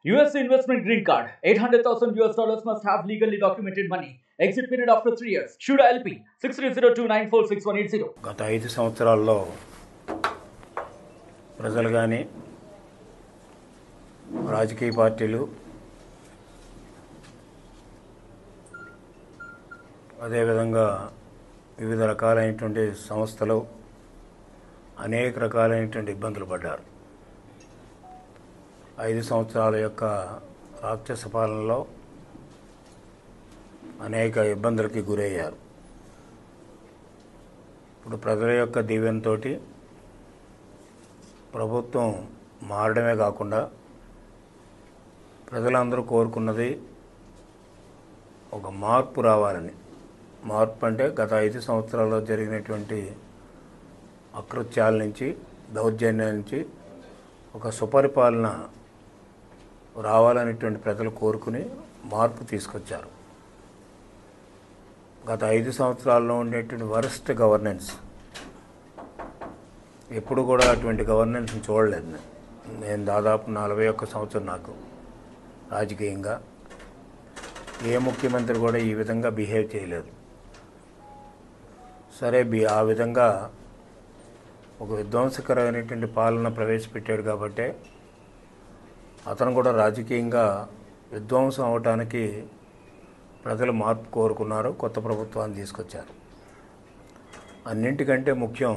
US investment green card. $800,000 must have legally documented money. Exit period after 3 years. Shuda LP 6302946180. గత 5 సంవత్సరాల్లో ప్రజలు కానీ రాజకీయ పార్టీలు అదేవిధంగా వివిధ రకాలైనటువంటి సంస్థలు అనేక రకాలైనటువంటి ఇబ్బందులు పడ్డారు. 5 సంవత్సరాల యొక్క రాక్షస పాలనలో అనేక ఇబ్బందులకి గురయ్యారు. ఇప్పుడు ప్రజల యొక్క దీవెనతో ప్రభుత్వం మారడమే కాకుండా ప్రజలందరూ కోరుకున్నది ఒక మార్పు రావాలని. మార్పు అంటే గత 5 సంవత్సరాల్లో జరిగినటువంటి అకృత్యాల నుంచి, దౌర్జన్యాల నుంచి ఒక సుపరిపాలన రావాలనేటువంటి ప్రజలు కోరుకుని మార్పు తీసుకొచ్చారు. గత 5 సంవత్సరాల్లో ఉండేటువంటి వరస్ట్ గవర్నెన్స్, ఎప్పుడు కూడా అటువంటి గవర్నెన్స్ని చూడలేదు. నేను దాదాపు 41 సంవత్సరం నాకు రాజకీయంగా ఏ ముఖ్యమంత్రి కూడా ఈ విధంగా బిహేవ్ చేయలేదు. సరే, ఆ విధంగా ఒక విధ్వంసకరమైనటువంటి పాలన ప్రవేశపెట్టాడు కాబట్టే అతను కూడా రాజకీయంగా విధ్వంసం అవటానికి ప్రజలు మార్పు కోరుకున్నారు, కొత్త ప్రభుత్వాన్ని తీసుకొచ్చారు. అన్నింటికంటే ముఖ్యం,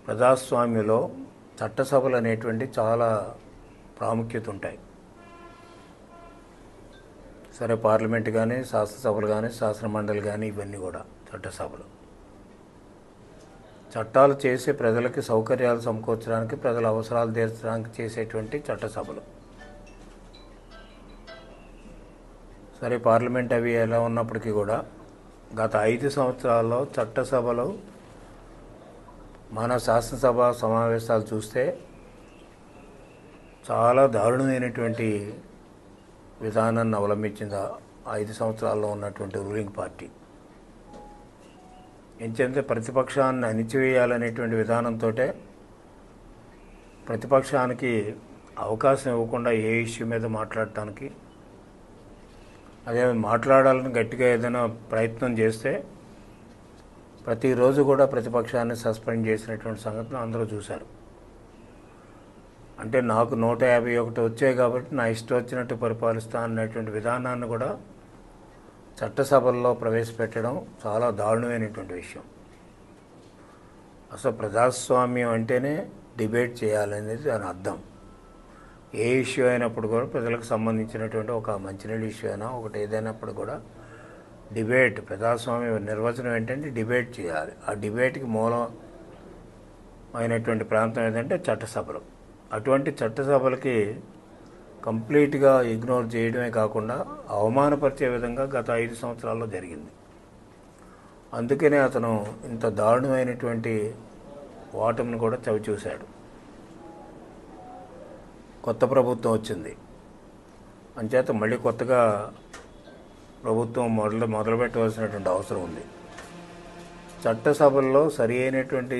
ప్రజాస్వామ్యంలో చట్టసభలు అనేటువంటి చాలా ప్రాముఖ్యత ఉంటాయి. సరే, పార్లమెంట్ కానీ, శాసనసభలు కానీ, శాసనమండలి కానీ, ఇవన్నీ కూడా చట్టసభలు. చట్టాలు చేసే ప్రజలకి సౌకర్యాలు సమకూర్చడానికి, ప్రజల అవసరాలు తీర్చడానికి చేసేటువంటి చట్టసభలు. సరే, పార్లమెంట్ అవి ఎలా ఉన్నప్పటికీ కూడా గత 5 సంవత్సరాల్లో చట్టసభలు, మన శాసనసభ సమావేశాలు చూస్తే చాలా దారుణమైనటువంటి విధానాన్ని అవలంబించింది 5 సంవత్సరాల్లో ఉన్నటువంటి రూలింగ్ పార్టీ. ఎంచేతే ప్రతిపక్షాన్ని అణిచివేయాలనేటువంటి విధానంతో ప్రతిపక్షానికి అవకాశం ఇవ్వకుండా ఏ ఇష్యూ మీద మాట్లాడటానికి, అదే మాట్లాడాలని గట్టిగా ఏదైనా ప్రయత్నం చేస్తే ప్రతిరోజు కూడా ప్రతిపక్షాన్ని సస్పెండ్ చేసినటువంటి సంగతిని అందరూ చూశారు. అంటే నాకు 151 వచ్చాయి కాబట్టి నా ఇష్టం వచ్చినట్టు పరిపాలిస్తా అన్నటువంటి విధానాన్ని కూడా చట్టసభల్లో ప్రవేశపెట్టడం చాలా దారుణమైనటువంటి విషయం. అసలు ప్రజాస్వామ్యం అంటేనే డిబేట్ చేయాలనేది దాని అర్థం. ఏ ఇష్యూ అయినప్పుడు కూడా ప్రజలకు సంబంధించినటువంటి ఒక మంచినీళ్ళ ఇష్యూ అయినా ఒకటి ఏదైనప్పుడు కూడా డిబేట్, ప్రజాస్వామ్య నిర్వచనం ఏంటంటే డిబేట్ చేయాలి. ఆ డిబేట్కి మూలమైనటువంటి ప్రాంతం ఏదంటే చట్టసభలు. అటువంటి చట్టసభలకి కంప్లీట్గా ఇగ్నోర్ చేయడమే కాకుండా అవమానపరిచే విధంగా గత 5 సంవత్సరాల్లో జరిగింది. అందుకనే అతను ఇంత దారుణమైనటువంటి ఓటమిని కూడా చవిచూశాడు. కొత్త ప్రభుత్వం వచ్చింది, అంచేత మళ్ళీ కొత్తగా ప్రభుత్వం మొదలు పెట్టవలసినటువంటి అవసరం ఉంది. చట్టసభల్లో సరి అయినటువంటి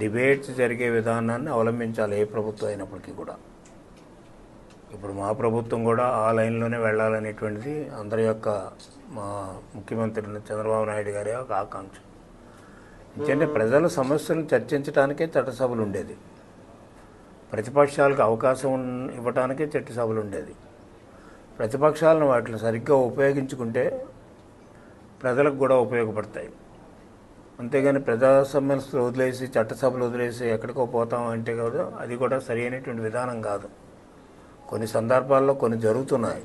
డిబేట్స్ జరిగే విధానాన్ని అవలంబించాలి ఏ ప్రభుత్వం అయినప్పటికీ కూడా. ఇప్పుడు మా ప్రభుత్వం కూడా ఆ లైన్లోనే వెళ్ళాలనేటువంటిది అందరి యొక్క, మా ముఖ్యమంత్రి చంద్రబాబు నాయుడు గారి యొక్క ఆకాంక్ష. ఎందుకంటే ప్రజల సమస్యలను చర్చించడానికే చట్టసభలు ఉండేది, ప్రతిపక్షాలకు అవకాశం ఇవ్వడానికే చట్టసభలు ఉండేది. ప్రతిపక్షాలను వాటిని సరిగ్గా ఉపయోగించుకుంటే ప్రజలకు కూడా ఉపయోగపడతాయి. అంతేగాని ప్రజా సమస్యలు వదిలేసి, చట్టసభలు వదిలేసి ఎక్కడికో పోతాం అంటే కూడా అది కూడా సరి అయినటువంటి విధానం కాదు. కొన్ని సందర్భాల్లో కొన్ని జరుగుతున్నాయి,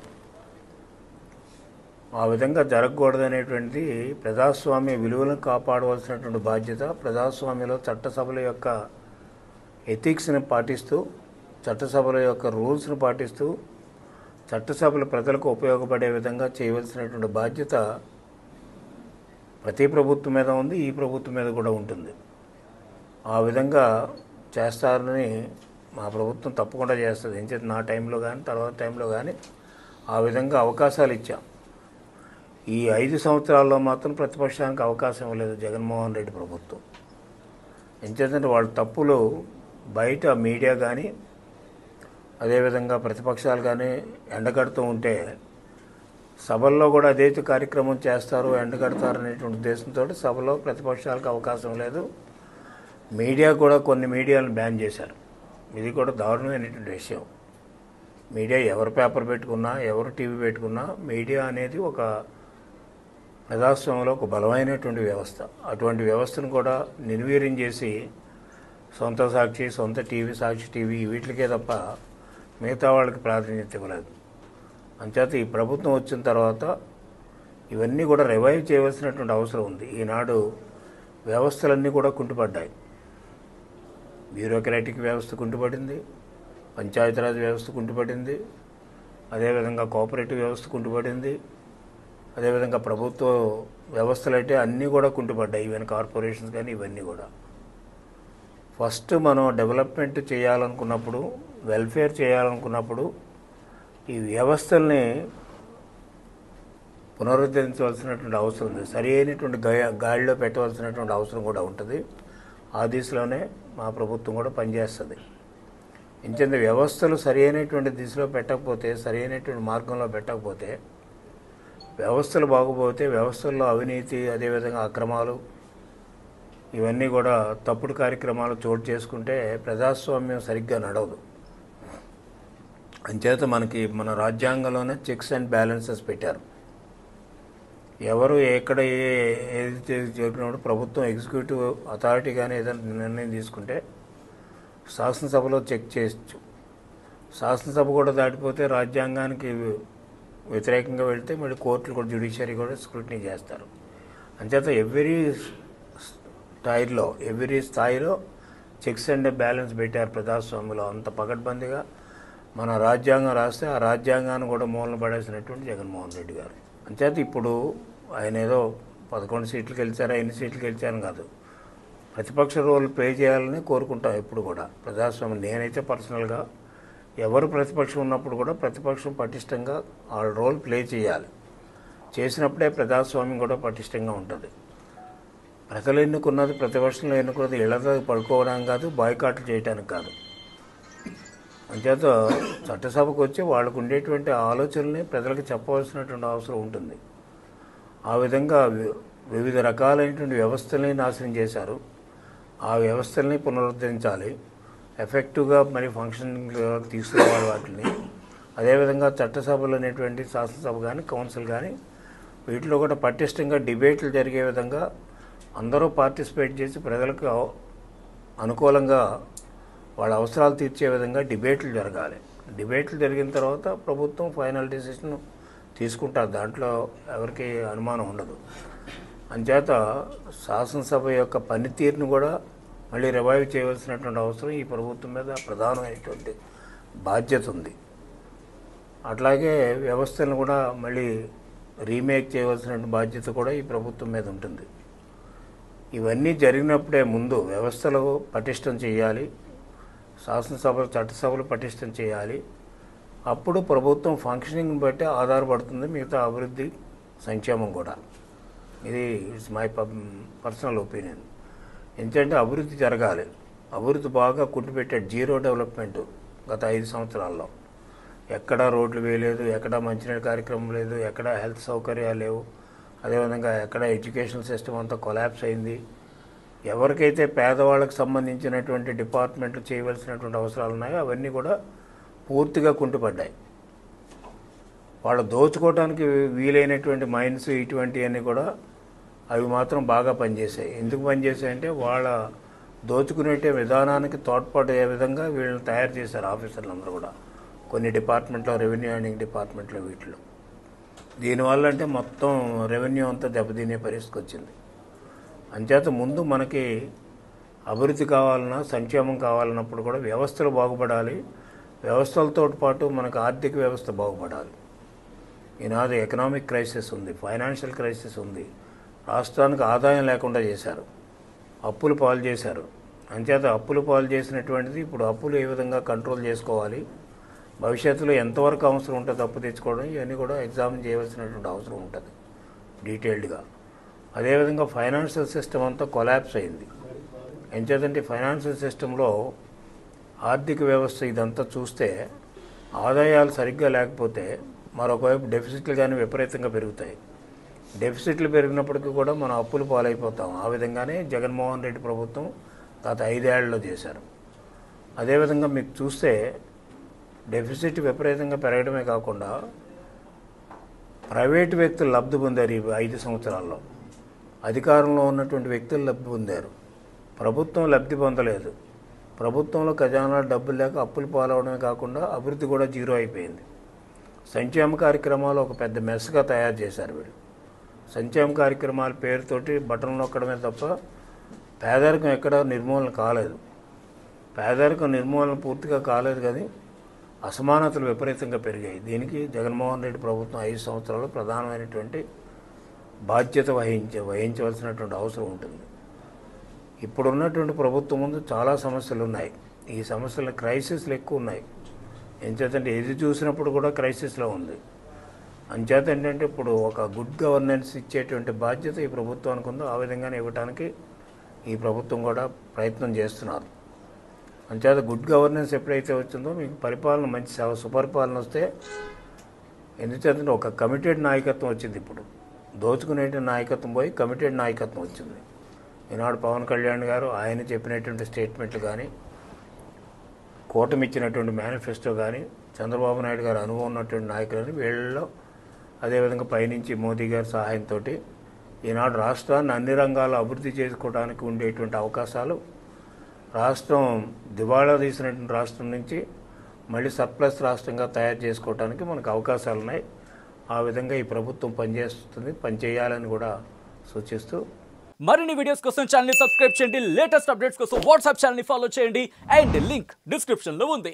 ఆ విధంగా జరగకూడదనేటువంటిది. ప్రజాస్వామ్య విలువలను కాపాడవలసినటువంటి బాధ్యత ప్రజాస్వామ్యంలో చట్టసభల యొక్క ఎథిక్స్ని పాటిస్తూ, చట్టసభల యొక్క రూల్స్ని పాటిస్తూ, చట్టసభలు ప్రజలకు ఉపయోగపడే విధంగా చేయవలసినటువంటి బాధ్యత ప్రతి ప్రభుత్వం మీద ఉంది, ఈ ప్రభుత్వం మీద కూడా ఉంటుంది. ఆ విధంగా చేస్తారని మా ప్రభుత్వం తప్పకుండా చేస్తుంది. ఎందుకంటే నా టైంలో కానీ తర్వాత టైంలో కానీ ఆ విధంగా అవకాశాలు ఇచ్చాం. ఈ 5 సంవత్సరాల్లో మాత్రం ప్రతిపక్షానికి అవకాశం ఇవ్వలేదు జగన్మోహన్ రెడ్డి ప్రభుత్వం. ఎందుకంటే వాళ్ళ తప్పులు బయట మీడియా కానీ అదేవిధంగా ప్రతిపక్షాలు కానీ ఎండగడుతూ ఉంటే సభల్లో కూడా అదే కార్యక్రమం చేస్తారు, ఎండగడతారు అనేటువంటి ఉద్దేశంతో సభలో ప్రతిపక్షాలకు అవకాశం లేదు. మీడియా కూడా కొన్ని మీడియాలను బ్యాన్ చేశారు. ఇది కూడా దారుణమైనటువంటి విషయం. మీడియా ఎవరు పేపర్ పెట్టుకున్నా, ఎవరు టీవీ పెట్టుకున్నా, మీడియా అనేది ఒక ప్రజాస్వామ్యంలో ఒక బలమైనటువంటి వ్యవస్థ. అటువంటి వ్యవస్థను కూడా నిర్వీర్యం చేసి సొంత సాక్షి, సొంత టీవీ, సాక్షి టీవీ వీటికే తప్ప మిగతా వాళ్ళకి ప్రాధాన్యత ఇవ్వలేదు. అంచేత ఈ ప్రభుత్వం వచ్చిన తర్వాత ఇవన్నీ కూడా రివైవ్ చేయవలసినటువంటి అవసరం ఉంది. ఈనాడు వ్యవస్థలన్నీ కూడా కుంటుపడ్డాయి. బ్యూరోక్రాటిక్ వ్యవస్థ కుంటుపడింది, పంచాయతీరాజ్ వ్యవస్థ కుంటుపడింది, అదేవిధంగా కోఆపరేటివ్ వ్యవస్థ కుంటుపడింది, అదేవిధంగా ప్రభుత్వ వ్యవస్థలు అయితే అన్నీ కూడా కుంటుపడ్డాయి. ఈవెన్ కార్పొరేషన్స్ కానీ ఇవన్నీ కూడా. ఫస్ట్ మనం డెవలప్మెంట్ చేయాలనుకున్నప్పుడు, వెల్ఫేర్ చేయాలనుకున్నప్పుడు ఈ వ్యవస్థల్ని పునరుద్ధరించవలసినటువంటి అవసరం ఉంది. సరి అయినటువంటి గాడిలో పెట్టవలసినటువంటి అవసరం కూడా ఉంటుంది. ఆ దిశలోనే మా ప్రభుత్వం కూడా పనిచేస్తుంది. ఇంచెంత వ్యవస్థలు సరి అయినటువంటి దిశలో పెట్టకపోతే, సరి అయినటువంటి మార్గంలో పెట్టకపోతే, వ్యవస్థలు బాగుపోతే వ్యవస్థల్లో అవినీతి, అదేవిధంగా అక్రమాలు, ఇవన్నీ కూడా తప్పుడు కార్యక్రమాలు చోటు చేసుకుంటే ప్రజాస్వామ్యం సరిగ్గా నడవదు. అంచేత మనకి మన రాజ్యాంగంలోనే చెక్స్ అండ్ బ్యాలెన్సెస్ పెట్టారు. ఎవరు ఎక్కడ ఏది జరిగినప్పుడు ప్రభుత్వం ఎగ్జిక్యూటివ్ అథారిటీ కానీ ఏదైనా నిర్ణయం తీసుకుంటే శాసనసభలో చెక్ చేయొచ్చు. శాసనసభ కూడా దాటిపోతే రాజ్యాంగానికి వ్యతిరేకంగా వెళ్తే మళ్ళీ కోర్టులు కూడా, జ్యుడిషియరీ కూడా స్క్రూటినీ చేస్తారు. అంచేత ఎవ్రీ స్థాయిలో చెక్స్ అండ్ బ్యాలెన్స్ పెట్టారు ప్రజాస్వామ్యంలో. అంత పకడ్బందీగా మన రాజ్యాంగం రాస్తే ఆ రాజ్యాంగాన్ని కూడా మూలన పడేసినటువంటి జగన్మోహన్ రెడ్డి గారు. అంచేత ఇప్పుడు ఆయన ఏదో 11 సీట్లు గెలిచారా, ఎన్ని సీట్లు గెలిచారని కాదు, ప్రతిపక్ష రోల్ ప్లే చేయాలని కోరుకుంటాం ఎప్పుడు కూడా ప్రజాస్వామ్యం. నేనైతే పర్సనల్గా ఎవరు ప్రతిపక్షం ఉన్నప్పుడు కూడా ప్రతిపక్షం పటిష్టంగా ఆ రోల్ ప్లే చేయాలి. చేసినప్పుడే ప్రజాస్వామ్యం కూడా పటిష్టంగా ఉంటుంది. ప్రజలు ఎన్నుకున్నది, ప్రతిపక్షంలో ఎన్నుకున్నది ఇళ్లతో పడుకోవడానికి కాదు, బాయ్కాట్లు చేయడానికి కాదు. అంచేత చట్టసభకు వచ్చి వాళ్ళకు ఉండేటువంటి ఆలోచనల్ని ప్రజలకు చెప్పవలసినటువంటి అవసరం ఉంటుంది. ఆ విధంగా వివిధ రకాలైనటువంటి వ్యవస్థల్ని నాశనం చేశారు. ఆ వ్యవస్థల్ని పునరుద్ధరించాలి, ఎఫెక్టివ్గా మరి ఫంక్షనింగ్ తీసుకురావాలి వాటిని. అదేవిధంగా చట్టసభలు అనేటువంటి శాసనసభ కానీ, కౌన్సిల్ కానీ వీటిలో కూడా పటిష్టంగా డిబేట్లు జరిగే విధంగా అందరూ పార్టిసిపేట్ చేసి ప్రజలకు అనుకూలంగా వాళ్ళ అవసరాలు తీర్చే విధంగా డిబేట్లు జరగాలి. డిబేట్లు జరిగిన తర్వాత ప్రభుత్వం ఫైనల్ డెసిషన్ తీసుకుంటారు. దాంట్లో ఎవరికి అనుమానం ఉండదు. అంచేత శాసనసభ యొక్క పనితీరును కూడా మళ్ళీ రివైవ్ చేయవలసినటువంటి అవసరం ఈ ప్రభుత్వం మీద ప్రధానమైనటువంటి బాధ్యత ఉంది. అట్లాగే వ్యవస్థలను కూడా మళ్ళీ రీమేక్ చేయవలసినటువంటి బాధ్యత కూడా ఈ ప్రభుత్వం మీద ఉంటుంది. ఇవన్నీ జరిగినప్పుడే ముందు వ్యవస్థలు పటిష్టం చేయాలి, శాసనసభలు, చట్టసభలు పటిష్టం చేయాలి. అప్పుడు ప్రభుత్వం ఫంక్షనింగ్ని బట్టి ఆధారపడుతుంది మిగతా అభివృద్ధి, సంక్షేమం కూడా. ఇది ఇట్స్ మై పర్సనల్ ఒపీనియన్. ఎందుకంటే అభివృద్ధి జరగాలి. అభివృద్ధి బాగా కుంటుపెట్టాడు. జీరో డెవలప్మెంట్ గత 5 సంవత్సరాల్లో. ఎక్కడా రోడ్లు వేయలేదు, ఎక్కడా మంచినీటి కార్యక్రమం లేదు, ఎక్కడా హెల్త్ సౌకర్యాలు లేవు. అదేవిధంగా ఎక్కడ ఎడ్యుకేషన్ సిస్టమ్ అంతా కొలాప్స్ అయింది. ఎవరికైతే పేదవాళ్ళకు సంబంధించినటువంటి డిపార్ట్మెంట్లు చేయవలసినటువంటి అవసరాలు ఉన్నాయో అవన్నీ కూడా పూర్తిగా కుంటుపడ్డాయి. వాళ్ళు దోచుకోవడానికి వీలైనటువంటి మైన్స్ ఇటువంటివన్నీ కూడా అవి మాత్రం బాగా పనిచేశాయి. ఎందుకు పనిచేశాయంటే వాళ్ళ దోచుకునే విధానానికి తోడ్పడే విధంగా వీళ్ళని తయారు చేశారు ఆఫీసర్లందరూ కూడా. కొన్ని డిపార్ట్మెంట్లో, రెవెన్యూ ఎర్నింగ్ డిపార్ట్మెంట్లో, వీటిలో. దీనివల్ల అంటే మొత్తం రెవెన్యూ అంతా దెబ్బతినే పరిస్థితికి వచ్చింది. అంచేత ముందు మనకి అభివృద్ధి కావాలన్నా, సంక్షేమం కావాలన్నప్పుడు కూడా వ్యవస్థలు బాగుపడాలి. వ్యవస్థలతో పాటు మనకు ఆర్థిక వ్యవస్థ బాగుపడాలి. ఈనాడు ఎకనామిక్ క్రైసిస్ ఉంది, ఫైనాన్షియల్ క్రైసిస్ ఉంది. రాష్ట్రానికి ఆదాయం లేకుండా చేశారు, అప్పులు పాలు చేశారు. అంచేత అప్పులు పాలు చేసినటువంటిది ఇప్పుడు అప్పులు ఏ విధంగా కంట్రోల్ చేసుకోవాలి, భవిష్యత్తులో ఎంతవరకు అవసరం ఉంటుంది అప్పు తెచ్చుకోవడం, ఇవన్నీ కూడా ఎగ్జామిన్ చేయవలసినటువంటి అవసరం ఉంటుంది డీటెయిల్డ్గా. అదేవిధంగా ఫైనాన్షియల్ సిస్టమ్ అంతా కొలాప్స్ అయింది. ఎంచేతంటే ఫైనాన్షియల్ సిస్టంలో ఆర్థిక వ్యవస్థ ఇదంతా చూస్తే ఆదాయాలు సరిగ్గా లేకపోతే మరొకవైపు డెఫిసిట్లు కానీ విపరీతంగా పెరుగుతాయి. డెఫిసిట్లు పెరిగినప్పటికీ కూడా మనం అప్పులు పాలైపోతాం. ఆ విధంగానే జగన్మోహన్ రెడ్డి ప్రభుత్వం గత 5 ఏళ్లలో చేశారు. అదేవిధంగా మీకు చూస్తే డెఫిసిట్ విపరీతంగా పెరగడమే కాకుండా ప్రైవేటు వ్యక్తులు లబ్ధి పొందారు. ఈ 5 సంవత్సరాల్లో అధికారంలో ఉన్నటువంటి వ్యక్తులు లబ్ధి పొందారు, ప్రభుత్వం లబ్ధి పొందలేదు. ప్రభుత్వంలో ఖజానా డబ్బులు లేక అప్పులు పాలవడమే కాకుండా అభివృద్ధి కూడా జీరో అయిపోయింది. సంక్షేమ కార్యక్రమాలు ఒక పెద్ద మెస్గా తయారు చేశారు వీళ్ళు. సంక్షేమ కార్యక్రమాల పేరుతోటి బటన్ నొక్కడమే తప్ప పేదరికం ఎక్కడ నిర్మూలన కాలేదు. పేదరికం నిర్మూలన పూర్తిగా కాలేదు, కానీ అసమానతలు విపరీతంగా పెరిగాయి. దీనికి జగన్మోహన్ రెడ్డి ప్రభుత్వం 5 సంవత్సరాలు ప్రధానమైనటువంటి బాధ్యత వహించవలసినటువంటి అవసరం ఉంటుంది. ఇప్పుడున్నటువంటి ప్రభుత్వం ముందు చాలా సమస్యలు ఉన్నాయి. ఈ సమస్యలు క్రైసిస్లు ఎక్కువ ఉన్నాయి. ఎంచేతంటే ఏది చూసినప్పుడు కూడా క్రైసిస్లో ఉంది. అంచేత ఏంటంటే ఇప్పుడు ఒక గుడ్ గవర్నెన్స్ ఇచ్చేటువంటి బాధ్యత ఈ ప్రభుత్వానికి ఉందో ఆ విధంగానే ఇవ్వడానికి ఈ ప్రభుత్వం కూడా ప్రయత్నం చేస్తున్నారు. అంచేత గుడ్ గవర్నెన్స్ ఎప్పుడైతే వచ్చిందో మీకు పరిపాలన మంచి సుపరిపాలన వస్తే, ఎందుచేతంటే ఒక కమిటెడ్ నాయకత్వం వచ్చింది. ఇప్పుడు దోచుకునే నాయకత్వం పోయి కమిటెడ్ నాయకత్వం వచ్చింది. ఈనాడు పవన్ కళ్యాణ్ గారు ఆయన చెప్పినటువంటి స్టేట్మెంట్లు కానీ, కూటమి ఇచ్చినటువంటి మేనిఫెస్టో కానీ, చంద్రబాబు నాయుడు గారు అనుభవం ఉన్నటువంటి నాయకులని వీళ్ళలో, అదేవిధంగా పైనుంచి మోదీ గారి సహాయంతో ఈనాడు రాష్ట్రాన్ని అన్ని రంగాల్లో అభివృద్ధి చేసుకోవడానికి ఉండేటువంటి అవకాశాలు, రాష్ట్రం దివాళా తీసినటువంటి రాష్ట్రం నుంచి మళ్ళీ సర్ప్లస్ రాష్ట్రంగా తయారు చేసుకోవడానికి మనకు అవకాశాలు ఉన్నాయి. ఆ విధంగా ఈ ప్రభుత్వం పనిచేస్తుంది, పనిచేయాలని కూడా సూచిస్తూ మరిన్ని వీడియోస్ కోసం ఛానల్ ని సబ్స్క్రైబ్ చేయండి. లేటెస్ట్ అప్డేట్స్ కోసం వాట్సాప్ ఛానల్ ని ఫాలో చేయండి. అండ్ లింక్ డిస్క్రిప్షన్ లో ఉంది.